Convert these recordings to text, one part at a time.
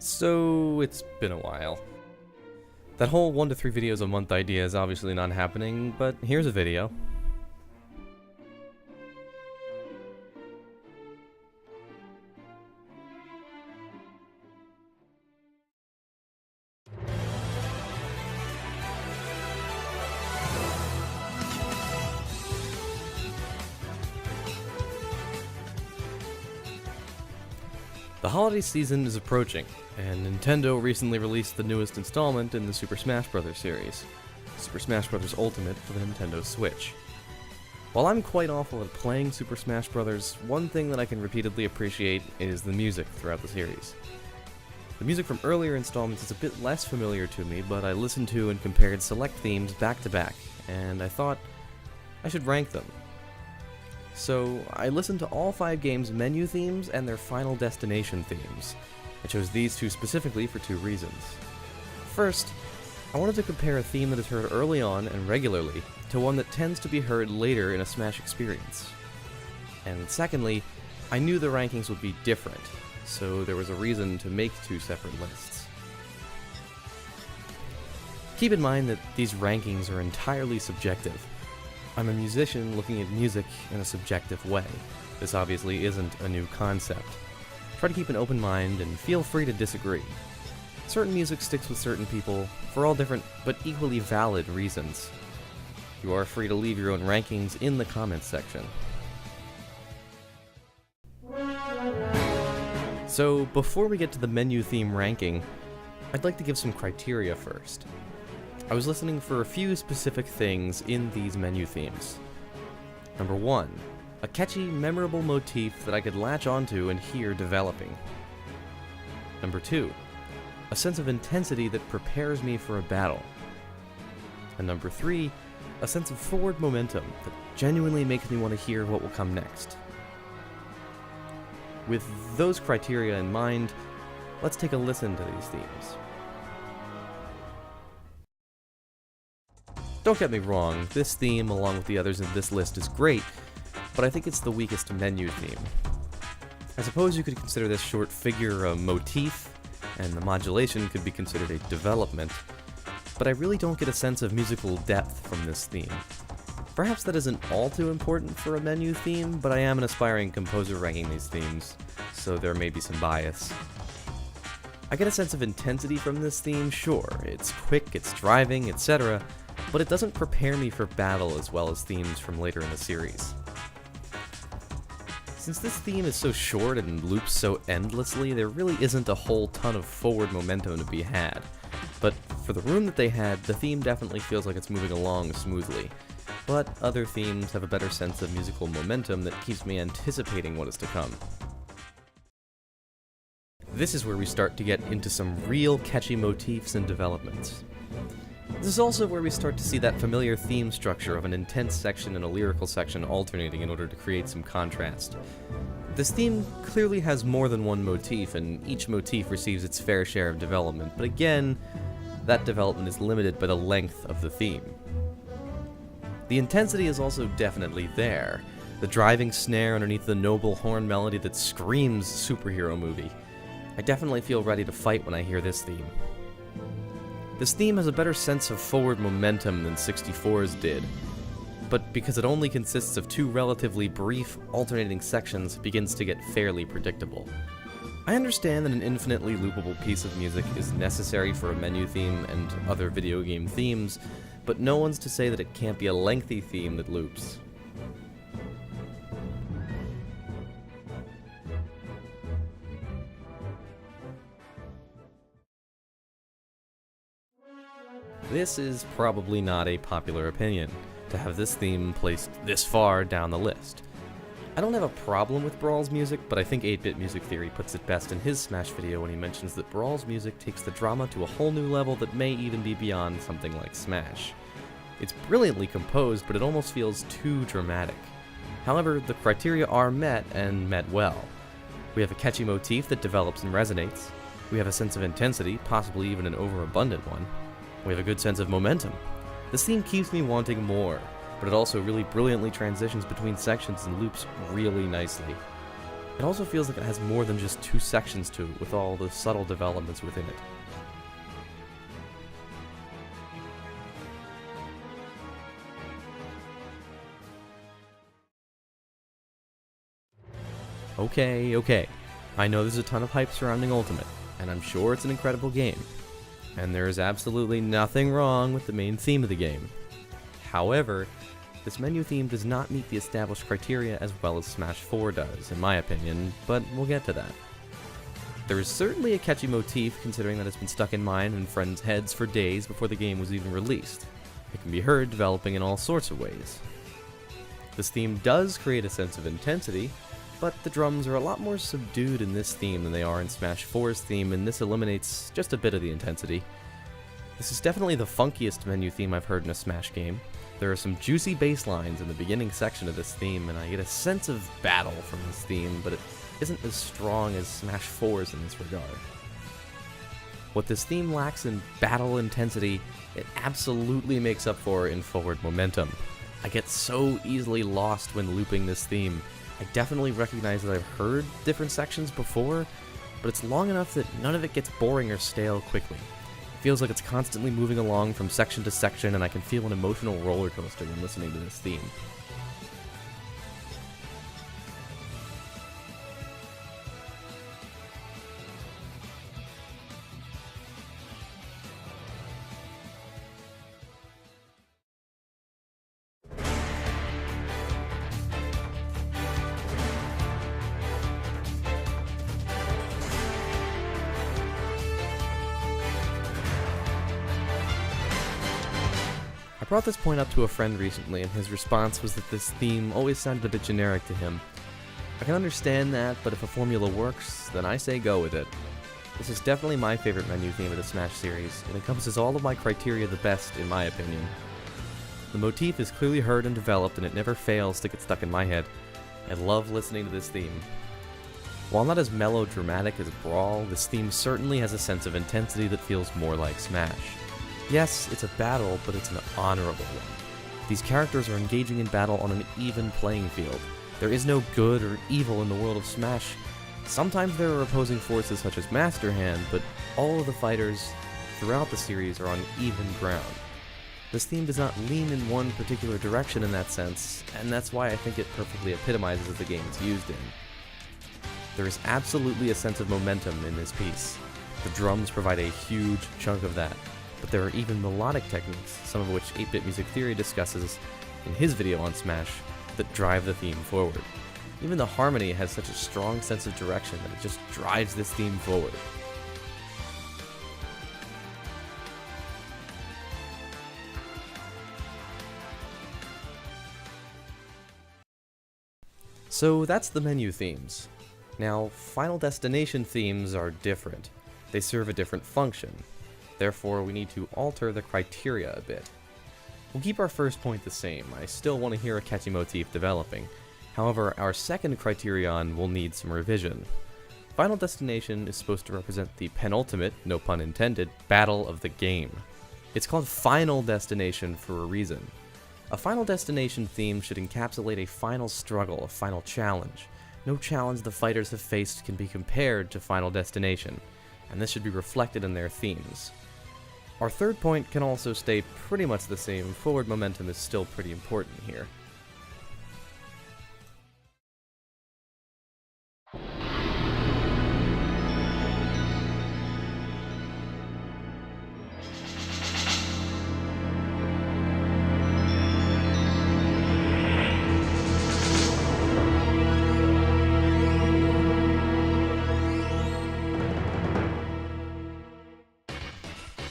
So, it's been a while. That whole 1 to 3 videos a month idea is obviously not happening, but here's a video. The holiday season is approaching, and Nintendo recently released the newest installment in the Super Smash Bros. Series, Super Smash Bros. Ultimate for the Nintendo Switch. While I'm quite awful at playing Super Smash Bros., one thing that I can repeatedly appreciate is the music throughout the series. The music from earlier installments is a bit less familiar to me, but I listened to and compared select themes back to back, and I thought I should rank them. So, I listened to all 5 games' menu themes and their final destination themes. I chose these two specifically for 2 reasons. First, I wanted to compare a theme that is heard early on and regularly to one that tends to be heard later in a Smash experience. And secondly, I knew the rankings would be different, so there was a reason to make 2 separate lists. Keep in mind that these rankings are entirely subjective. I'm a musician looking at music in a subjective way. This obviously isn't a new concept. Try to keep an open mind and feel free to disagree. Certain music sticks with certain people for all different but equally valid reasons. You are free to leave your own rankings in the comments section. So before we get to the menu theme ranking, I'd like to give some criteria first. I was listening for a few specific things in these menu themes. Number 1, a catchy, memorable motif that I could latch onto and hear developing. Number 2, a sense of intensity that prepares me for a battle. And number 3, a sense of forward momentum that genuinely makes me want to hear what will come next. With those criteria in mind, let's take a listen to these themes. Don't get me wrong, this theme, along with the others in this list, is great, but I think it's the weakest menu theme. I suppose you could consider this short figure a motif, and the modulation could be considered a development, but I really don't get a sense of musical depth from this theme. Perhaps that isn't all too important for a menu theme, but I am an aspiring composer ranking these themes, so there may be some bias. I get a sense of intensity from this theme, sure, it's quick, it's driving, etc., but it doesn't prepare me for battle as well as themes from later in the series. Since this theme is so short and loops so endlessly, there really isn't a whole ton of forward momentum to be had. But for the room that they had, the theme definitely feels like it's moving along smoothly. But other themes have a better sense of musical momentum that keeps me anticipating what is to come. This is where we start to get into some real catchy motifs and developments. This is also where we start to see that familiar theme structure of an intense section and a lyrical section alternating in order to create some contrast. This theme clearly has more than one motif, and each motif receives its fair share of development, but again, that development is limited by the length of the theme. The intensity is also definitely there, the driving snare underneath the noble horn melody that screams superhero movie. I definitely feel ready to fight when I hear this theme. This theme has a better sense of forward momentum than 64's did, but because it only consists of 2 relatively brief, alternating sections, it begins to get fairly predictable. I understand that an infinitely loopable piece of music is necessary for a menu theme and other video game themes, but no one's to say that it can't be a lengthy theme that loops. This is probably not a popular opinion, to have this theme placed this far down the list. I don't have a problem with Brawl's music, but I think 8-Bit Music Theory puts it best in his Smash video when he mentions that Brawl's music takes the drama to a whole new level that may even be beyond something like Smash. It's brilliantly composed, but it almost feels too dramatic. However, the criteria are met, and met well. We have a catchy motif that develops and resonates. We have a sense of intensity, possibly even an overabundant one. We have a good sense of momentum. This theme keeps me wanting more, but it also really brilliantly transitions between sections and loops really nicely. It also feels like it has more than just 2 sections to it, with all the subtle developments within it. Okay. I know there's a ton of hype surrounding Ultimate, and I'm sure it's an incredible game. And there is absolutely nothing wrong with the main theme of the game. However, this menu theme does not meet the established criteria as well as Smash 4 does, in my opinion, but we'll get to that. There is certainly a catchy motif, considering that it's been stuck in mine and friends' heads for days before the game was even released. It can be heard developing in all sorts of ways. This theme does create a sense of intensity, but the drums are a lot more subdued in this theme than they are in Smash 4's theme, and this eliminates just a bit of the intensity. This is definitely the funkiest menu theme I've heard in a Smash game. There are some juicy bass lines in the beginning section of this theme, and I get a sense of battle from this theme, but it isn't as strong as Smash 4's in this regard. What this theme lacks in battle intensity, it absolutely makes up for in forward momentum. I get so easily lost when looping this theme. I definitely recognize that I've heard different sections before, but it's long enough that none of it gets boring or stale quickly. It feels like it's constantly moving along from section to section, and I can feel an emotional roller coaster when listening to this theme. I brought this point up to a friend recently, and his response was that this theme always sounded a bit generic to him. I can understand that, but if a formula works, then I say go with it. This is definitely my favorite menu theme of the Smash series. It encompasses all of my criteria the best, in my opinion. The motif is clearly heard and developed, and it never fails to get stuck in my head. I love listening to this theme. While not as melodramatic as Brawl, this theme certainly has a sense of intensity that feels more like Smash. Yes, it's a battle, but it's an honorable one. These characters are engaging in battle on an even playing field. There is no good or evil in the world of Smash. Sometimes there are opposing forces such as Master Hand, but all of the fighters throughout the series are on even ground. This theme does not lean in one particular direction in that sense, and that's why I think it perfectly epitomizes the game it's used in. There is absolutely a sense of momentum in this piece. The drums provide a huge chunk of that. But there are even melodic techniques, some of which 8-Bit Music Theory discusses in his video on Smash, that drive the theme forward. Even the harmony has such a strong sense of direction that it just drives this theme forward. So that's the menu themes. Now, Final Destination themes are different. They serve a different function. Therefore, we need to alter the criteria a bit. We'll keep our first point the same. I still want to hear a catchy motif developing. However, our second criterion will need some revision. Final Destination is supposed to represent the penultimate, no pun intended, battle of the game. It's called Final Destination for a reason. A Final Destination theme should encapsulate a final struggle, a final challenge. No challenge the fighters have faced can be compared to Final Destination, and this should be reflected in their themes. Our third point can also stay pretty much the same. Forward momentum is still pretty important here.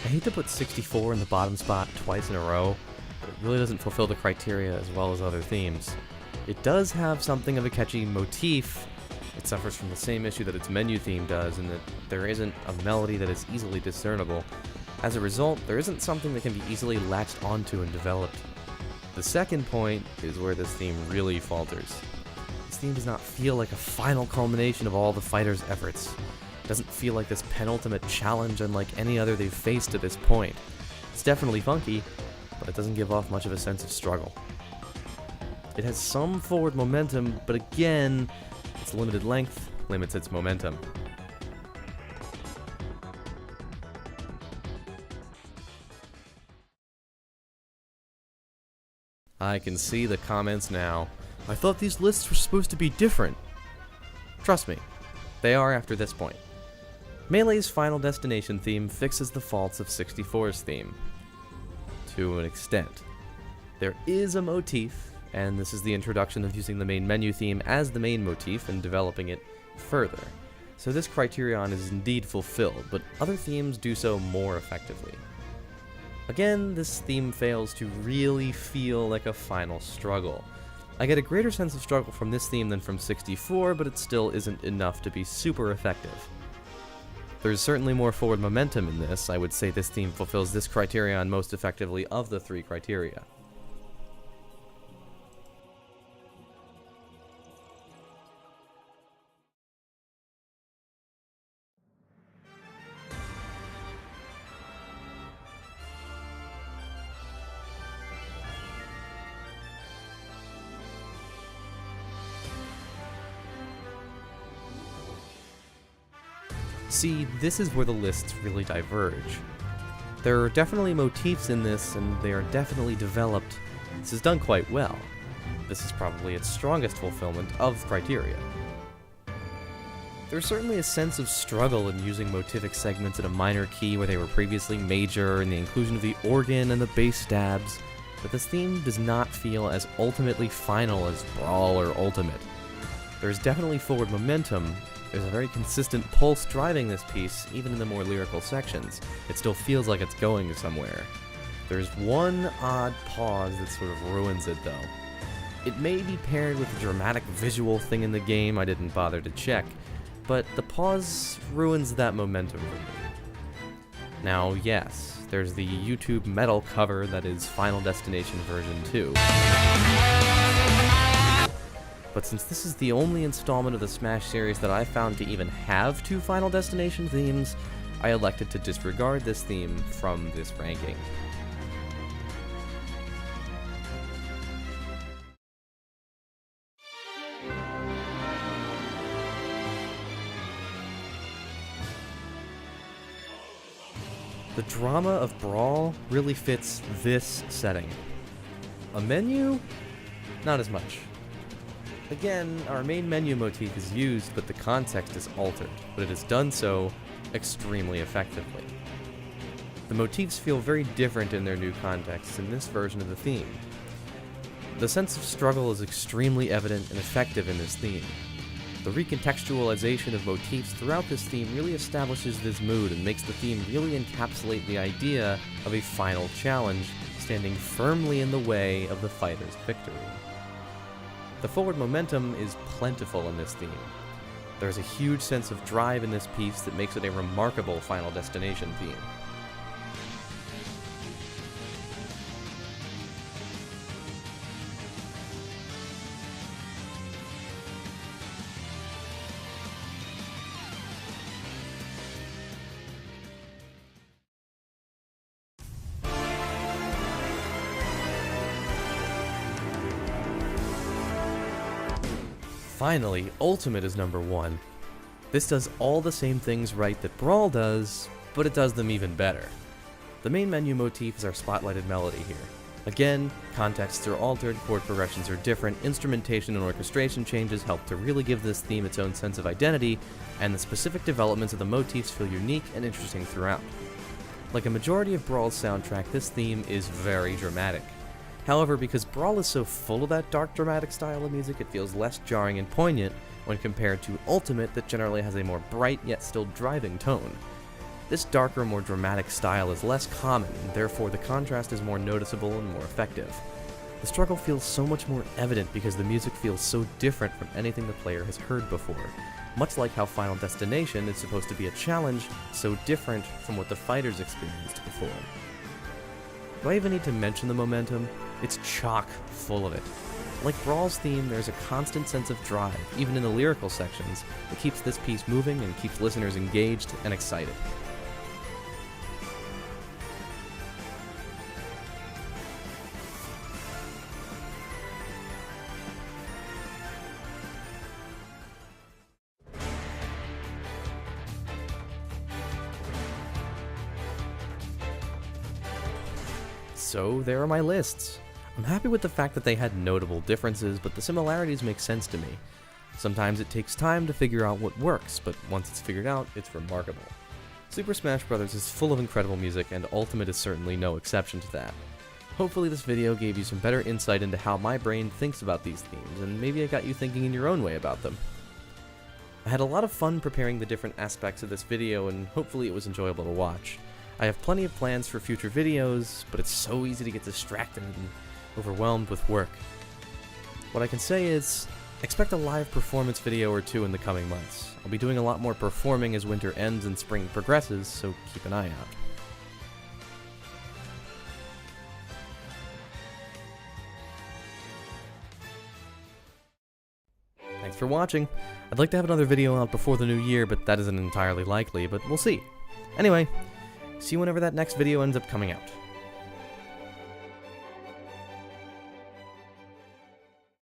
I hate to put 64 in the bottom spot twice in a row, but it really doesn't fulfill the criteria as well as other themes. It does have something of a catchy motif. It suffers from the same issue that its menu theme does, in that there isn't a melody that is easily discernible. As a result, there isn't something that can be easily latched onto and developed. The second point is where this theme really falters. This theme does not feel like a final culmination of all the fighters' efforts. It doesn't feel like this penultimate challenge unlike any other they've faced to this point. It's definitely funky, but it doesn't give off much of a sense of struggle. It has some forward momentum, but again, Its limited length limits its momentum. I can see the comments now. I thought these lists were supposed to be different. Trust me, they are after this point. Melee's Final Destination theme fixes the faults of 64's theme. To an extent. There is a motif, and this is the introduction of using the main menu theme as the main motif and developing it further. So this criterion is indeed fulfilled, but other themes do so more effectively. Again, this theme fails to really feel like a final struggle. I get a greater sense of struggle from this theme than from 64, but it still isn't enough to be super effective. There's certainly more forward momentum in this. I would say this theme fulfills this criterion most effectively of the three criteria. See, this is where the lists really diverge. There are definitely motifs in this, and they are definitely developed. This is done quite well. This is probably its strongest fulfillment of criteria. There's certainly a sense of struggle in using motivic segments in a minor key where they were previously major, and the inclusion of the organ and the bass stabs, but this theme does not feel as ultimately final as Brawl or Ultimate. There's definitely forward momentum. There's a very consistent pulse driving this piece, even in the more lyrical sections. It still feels like it's going somewhere. There's one odd pause that sort of ruins it, though. It may be paired with a dramatic visual thing in the game I didn't bother to check, but the pause ruins that momentum for me. Now, yes, there's the YouTube metal cover that is Final Destination version 2. But since this is the only installment of the Smash series that I found to even have two Final Destination themes, I elected to disregard this theme from this ranking. The drama of Brawl really fits this setting. A menu? Not as much. Again, our main menu motif is used, but the context is altered, but it is done so extremely effectively. The motifs feel very different in their new contexts in this version of the theme. The sense of struggle is extremely evident and effective in this theme. The recontextualization of motifs throughout this theme really establishes this mood and makes the theme really encapsulate the idea of a final challenge standing firmly in the way of the fighter's victory. The forward momentum is plentiful in this theme. There is a huge sense of drive in this piece that makes it a remarkable Final Destination theme. Finally, Ultimate is number 1. This does all the same things right that Brawl does, but it does them even better. The main menu motif is our spotlighted melody here. Again, contexts are altered, chord progressions are different, instrumentation and orchestration changes help to really give this theme its own sense of identity, and the specific developments of the motifs feel unique and interesting throughout. Like a majority of Brawl's soundtrack, this theme is very dramatic. However, because Brawl is so full of that dark, dramatic style of music, it feels less jarring and poignant when compared to Ultimate that generally has a more bright yet still driving tone. This darker, more dramatic style is less common, and therefore the contrast is more noticeable and more effective. The struggle feels so much more evident because the music feels so different from anything the player has heard before, much like how Final Destination is supposed to be a challenge so different from what the fighters experienced before. Do I even need to mention the momentum? It's chock full of it. Like Brawl's theme, there's a constant sense of drive, even in the lyrical sections, that keeps this piece moving and keeps listeners engaged and excited. So there are my lists. I'm happy with the fact that they had notable differences, but the similarities make sense to me. Sometimes it takes time to figure out what works, but once it's figured out, it's remarkable. Super Smash Bros. Is full of incredible music, and Ultimate is certainly no exception to that. Hopefully this video gave you some better insight into how my brain thinks about these themes, and maybe it got you thinking in your own way about them. I had a lot of fun preparing the different aspects of this video, and hopefully it was enjoyable to watch. I have plenty of plans for future videos, but it's so easy to get distracted and overwhelmed with work. What I can say is, expect a live performance video or two in the coming months. I'll be doing a lot more performing as winter ends and spring progresses, so keep an eye out. Thanks for watching. I'd like to have another video out before the new year, but that isn't entirely likely, but we'll see. Anyway, see you whenever that next video ends up coming out.